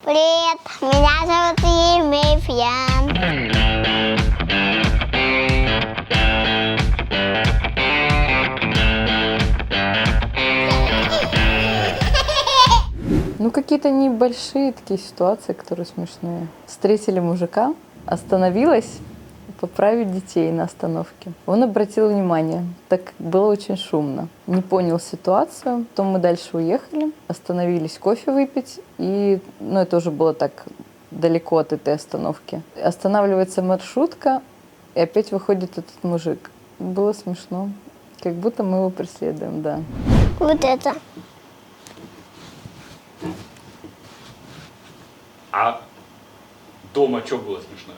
Привет, меня зовут Емельян. Ну, какие-то небольшие такие ситуации, которые смешные. Встретили мужика, остановилась поправить детей на остановке. Он обратил внимание, так как было очень шумно. Не понял ситуацию, потом мы дальше уехали, остановились кофе выпить, и, это уже было так далеко от этой остановки. Останавливается маршрутка, и опять выходит этот мужик. Было смешно, как будто мы его преследуем, да. Вот это. А дома что было смешно?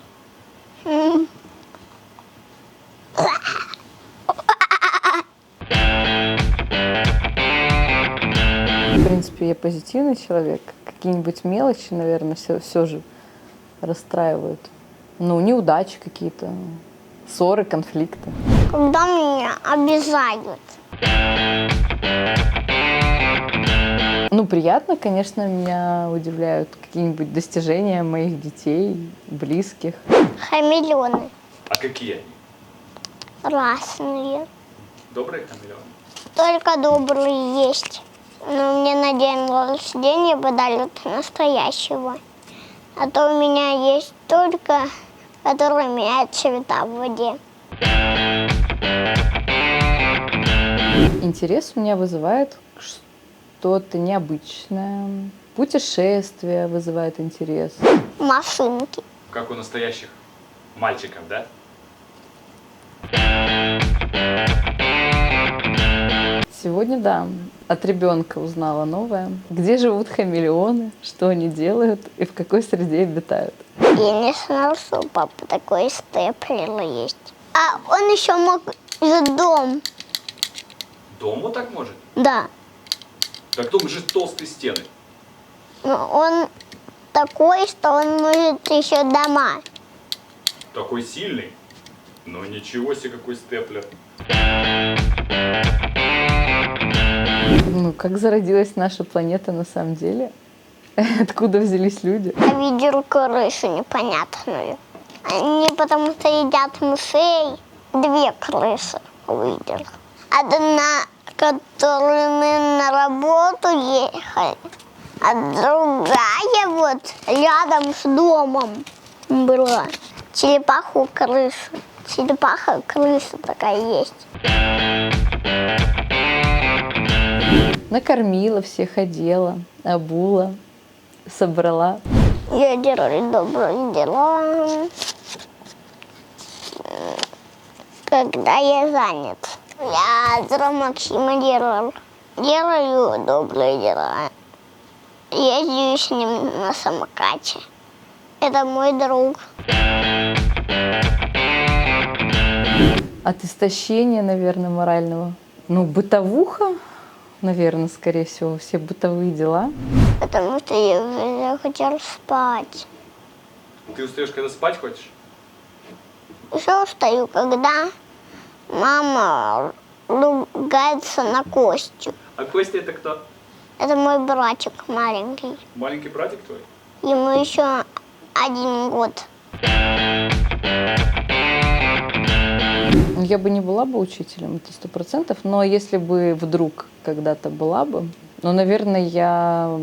В принципе, я позитивный человек. Какие-нибудь мелочи, наверное, все же расстраивают. Неудачи какие-то, ссоры, конфликты. Когда меня обижают. Приятно, конечно, меня удивляют какие-нибудь достижения моих детей, близких. Хамелеоны А какие они? разные. Добрые хамелеоны? Только добрые есть. Но мне на день рождения подарят настоящего. А то у меня есть только, который меняет цвета в воде. Интерес у меня вызывает что-то необычное. Путешествие вызывает интерес. Машинки. Как у настоящих мальчиков, да? Сегодня, да, от ребенка узнала новое. Где живут хамелеоны, что они делают и в какой среде обитают. Я не знала, что у папы такой степлер есть. А он еще мог за дом. Дом вот так может? Да. Так дом же толстые стены. Но он такой, что он может еще дома. Такой сильный. Ну ничего себе, какой степлер. Как зародилась наша планета на самом деле? Откуда взялись люди? Я видел крысу непонятную. Они потому что едят мышей. 2 крысы увидел. Одна, которой мы на работу ехали, а другая вот рядом с домом была. Черепаха-крыса. Черепаха-крыса такая есть. Накормила всех, одела, обула, собрала. Я делаю добрые дела, когда я занят. Я за Максима делаю добрые дела. Ездию с ним на самокате. Это мой друг. От истощения, наверное, морального. Бытовуха, наверное, скорее всего, все бытовые дела. Потому что я уже хотел спать. Ты устаешь, когда спать хочешь? Еще устаю, когда мама ругается на Костю. А Костя это кто? Это мой братик маленький. Маленький братик твой? Ему еще 1 год. Я бы не была бы учителем, это 100%, но если бы вдруг когда-то была бы, наверное, я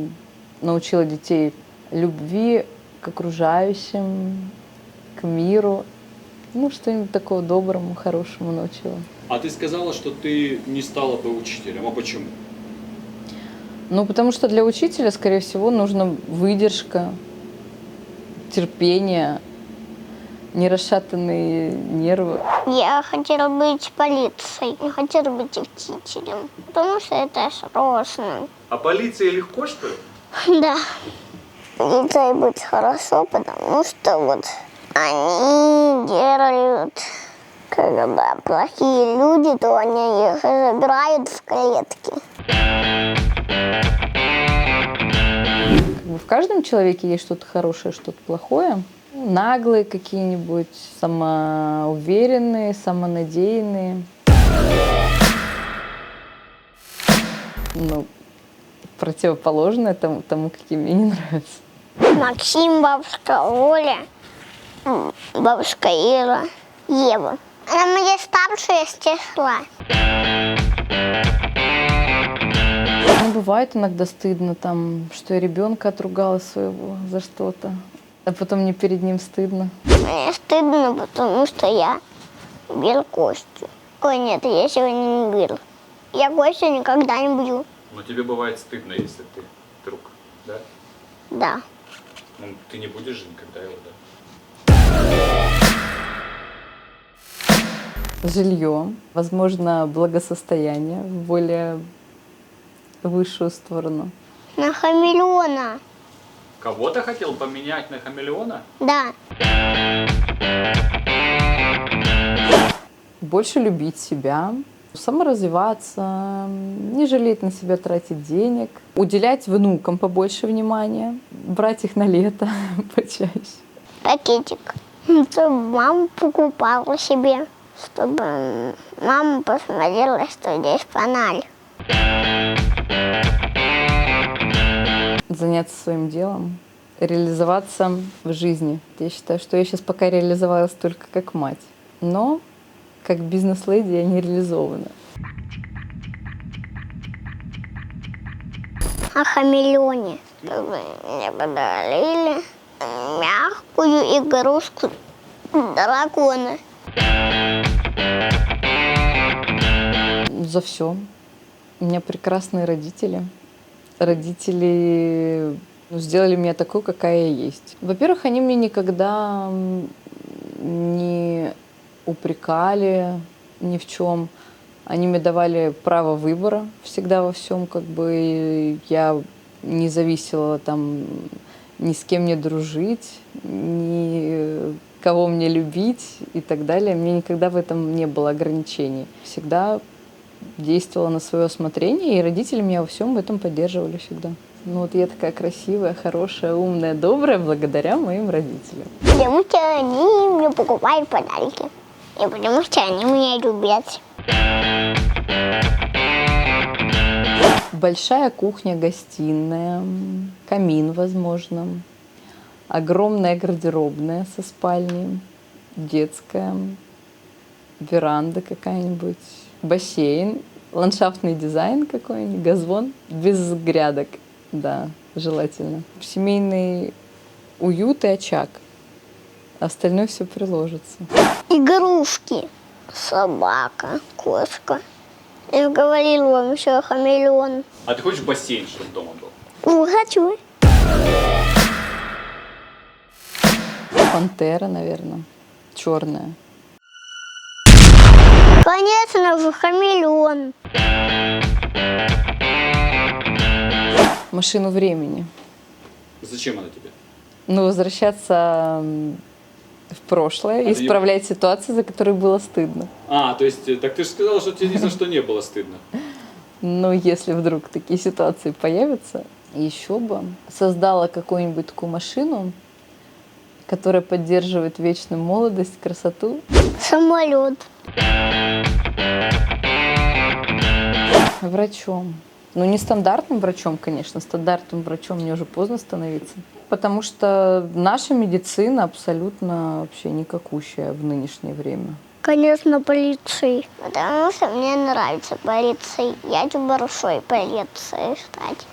научила детей любви к окружающим, к миру, что-нибудь такого доброму, хорошему научила. А ты сказала, что ты не стала бы учителем. А почему? Потому что для учителя, скорее всего, нужна выдержка, терпение, нерасшатанные нервы. Я хотела быть полицией, не хотела быть учителем, потому что это сложно. А полиция легко, что ли? Да. Полицией быть хорошо, потому что вот они делают, когда плохие люди, то они их забирают в клетки. В каждом человеке есть что-то хорошее, что-то плохое. Наглые какие-нибудь, самоуверенные, самонадеянные. Противоположное тому, какие мне не нравятся. Максим, бабушка Оля, бабушка Ира, Ева. Она моя старшая сестра. Ну, бывает иногда стыдно, там, что я ребенка отругала своего за что-то, а потом мне перед ним стыдно. Мне стыдно, потому что я бил Костю. Ой, нет, я сегодня не бил. Я Костю никогда не бью. Но тебе бывает стыдно, если ты друг, да? Да. Ну, ты не будешь же никогда его, да? Жилье, возможно, благосостояние в более высшую сторону. На хамелеона. Кого-то хотел поменять на хамелеона? Да. Больше любить себя, саморазвиваться, не жалеть на себя, тратить денег, уделять внукам побольше внимания, брать их на лето почаще. Пакетик. Чтобы мама покупала себе. Чтобы мама посмотрела, что здесь фонарь. Заняться своим делом, реализоваться в жизни. Я считаю, что я сейчас пока реализовалась только как мать, но как бизнес-леди я не реализована. О хамелеоне. Чтобы мне подарили мягкую игрушку дракона. За все. У меня прекрасные родители. Родители сделали меня такой, какая я есть. Во-первых, они мне никогда не упрекали ни в чем. Они мне давали право выбора всегда во всем, как бы я не зависела там ни с кем не дружить, ни кого мне любить и так далее. Мне никогда в этом не было ограничений. Всегда действовала на свое усмотрение, и родители меня во всем этом поддерживали всегда. Ну вот я такая красивая, хорошая, умная, добрая благодаря моим родителям. Потому что они мне покупают подарки. И потому что они меня любят. Большая кухня-гостиная, камин, возможно, огромная гардеробная со спальней, детская, веранда какая-нибудь, бассейн, ландшафтный дизайн какой-нибудь, газон без грядок, да, желательно. Семейный уют и очаг. Остальное все приложится. Игрушки. Собака, кошка. Я говорила вам еще хамелеон. А ты хочешь бассейн, чтобы дома был? Хочу. Пантера, наверное, черная. Конечно же, хамелеон. Машину времени. Зачем она тебе? Ну, возвращаться в прошлое и А ты не- исправлять ситуации, за которые было стыдно. А, то есть, так ты же сказала, что тебе ни за что не было стыдно. Но если вдруг такие ситуации появятся, еще бы создала какую-нибудь такую машину, которая поддерживает вечную молодость, красоту. Самолет. Врачом. Ну, не стандартным врачом, конечно. Стандартным врачом мне уже поздно становиться. Потому что наша медицина абсолютно вообще никакущая в нынешнее время. Конечно, полицией. Потому что мне нравится полиция. Я хочу большой полицией стать.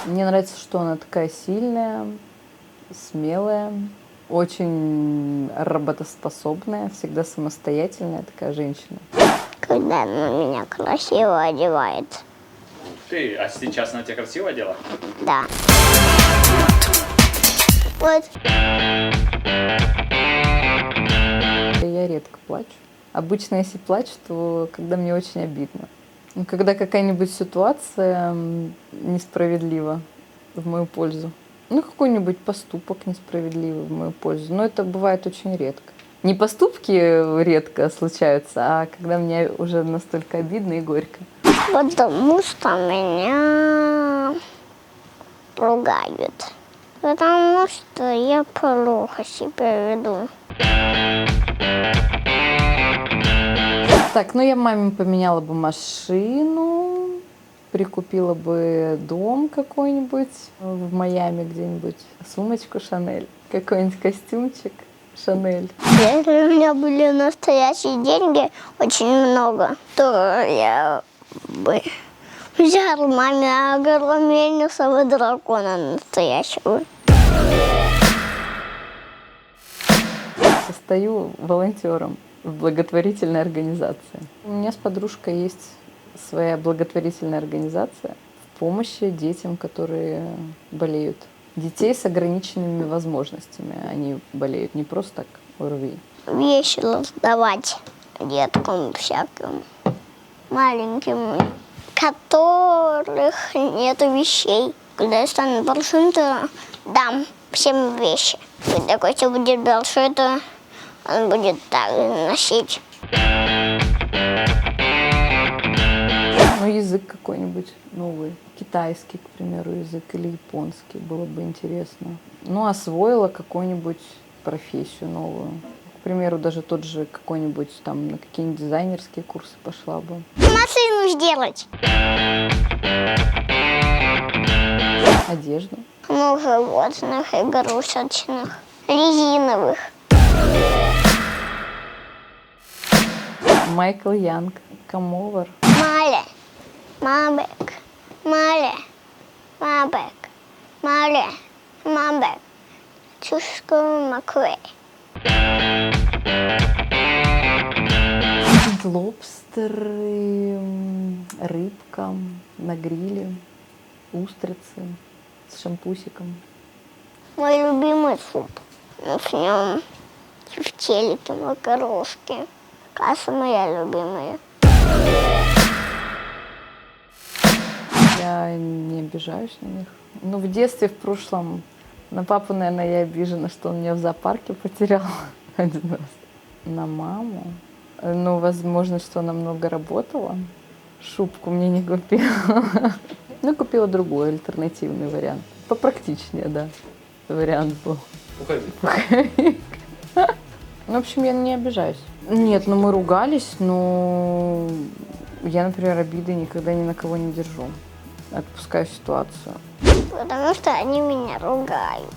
Мне нравится, что она такая сильная, смелая, очень работоспособная, всегда самостоятельная такая женщина. Когда она меня красиво одевает. Ты, а сейчас она тебя красиво одела? Да. Вот. Я редко плачу. Обычно, если плачу, то когда мне очень обидно. Ну, когда какая-нибудь ситуация несправедлива в мою пользу. Ну, какой-нибудь поступок несправедливый в мою пользу. Но это бывает очень редко. Не поступки редко случаются, а когда мне уже настолько обидно и горько. Потому что меня ругают. Потому что я плохо себя веду. Так, ну я маме поменяла бы машину, Прикупила бы дом какой-нибудь в Майами где-нибудь, сумочку Шанель, какой-нибудь костюмчик Шанель. Если у меня были настоящие деньги, очень много, то я бы взял маме огромнейшего дракона настоящего. Состою волонтером в благотворительной организации. У меня с подружкой есть своя благотворительная организация в помощи детям, которые болеют. Детей с ограниченными возможностями. Они болеют не просто так ОРВИ. Вещи раздавать деткам всяким, маленьким, которых нету вещей. Когда я стану большим, то дам всем вещи. Когда Костя будет большой, то он будет так носить. Ну, язык какой-нибудь новый. Китайский, к примеру, язык или японский. Было бы интересно. Ну, освоила какую-нибудь профессию новую. К примеру, даже тот же какой-нибудь там на какие-нибудь дизайнерские курсы пошла бы. Машину сделать. Одежду. Ну, животных, игрушечных, резиновых. Майкл Янг, Камовер. Маля, Мабек, Маля, Мабек, Маля, Мабек. Чушка Маквей. Лобстеры, рыбка на гриле, устрицы с шампусиком. Мой любимый суп. В нем тефтелики, макарошки. Каша моя любимая. Я не обижаюсь на них. Ну, в детстве, в прошлом, на папу, наверное, я обижена, что он меня в зоопарке потерял один раз. На маму. Ну, возможно, что она много работала. Шубку мне не купила. Ну, купила другой альтернативный вариант. Попрактичнее, да, вариант был. Пуховик. Ну, в общем, я не обижаюсь. Нет, ну мы ругались, но я, например, обиды никогда ни на кого не держу. Отпускаю ситуацию. Потому что они меня ругают.